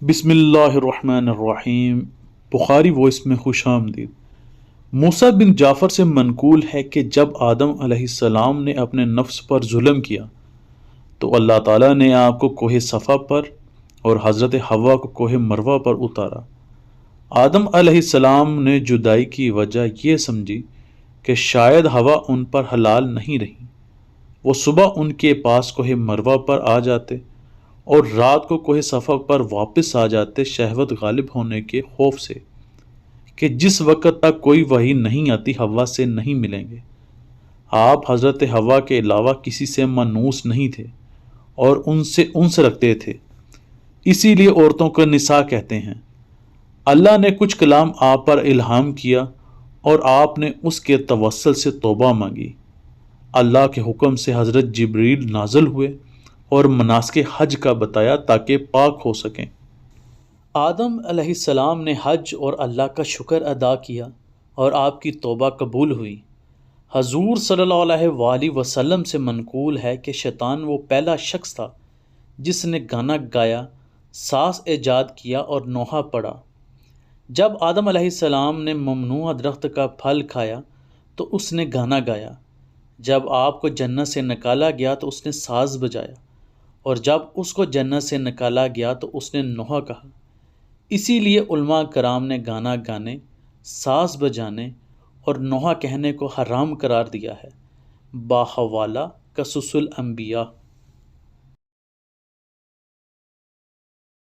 بسم اللہ الرحمن الرحیم۔ بخاری وائس میں خوش آمدید۔ موسیٰ بن جعفر سے منقول ہے کہ جب آدم علیہ السلام نے اپنے نفس پر ظلم کیا تو اللہ تعالیٰ نے آپ کو کوہ صفا پر اور حضرت حوا کو کوہ مروہ پر اتارا۔ آدم علیہ السلام نے جدائی کی وجہ یہ سمجھی کہ شاید حوا ان پر حلال نہیں رہی۔ وہ صبح ان کے پاس کوہ مروہ پر آ جاتے اور رات کو کوہ صفا پر واپس آ جاتے، شہوت غالب ہونے کے خوف سے کہ جس وقت تک کوئی وحی نہیں آتی حوا سے نہیں ملیں گے۔ آپ حضرت حوا کے علاوہ کسی سے مانوس نہیں تھے اور ان سے انس رکھتے تھے، اسی لیے عورتوں کو نساء کہتے ہیں۔ اللہ نے کچھ کلام آپ پر الہام کیا اور آپ نے اس کے توسل سے توبہ مانگی۔ اللہ کے حکم سے حضرت جبریل نازل ہوئے اور مناسک حج کا بتایا تاکہ پاک ہو سکیں۔ آدم علیہ السلام نے حج اور اللہ کا شکر ادا کیا اور آپ کی توبہ قبول ہوئی۔ حضور صلی اللہ علیہ وآلہ وسلم سے منقول ہے کہ شیطان وہ پہلا شخص تھا جس نے گانا گایا، ساز ایجاد کیا اور نوحہ پڑھا۔ جب آدم علیہ السلام نے ممنوع درخت کا پھل کھایا تو اس نے گانا گایا۔ جب آپ کو جنت سے نکالا گیا تو اس نے ساز بجایا، اور جب اس کو جنت سے نکالا گیا تو اس نے نوحہ کہا۔ اسی لیے علماء کرام نے گانا گانے، ساز بجانے اور نوحہ کہنے کو حرام قرار دیا ہے۔ باحوالہ قصص الانبیاء۔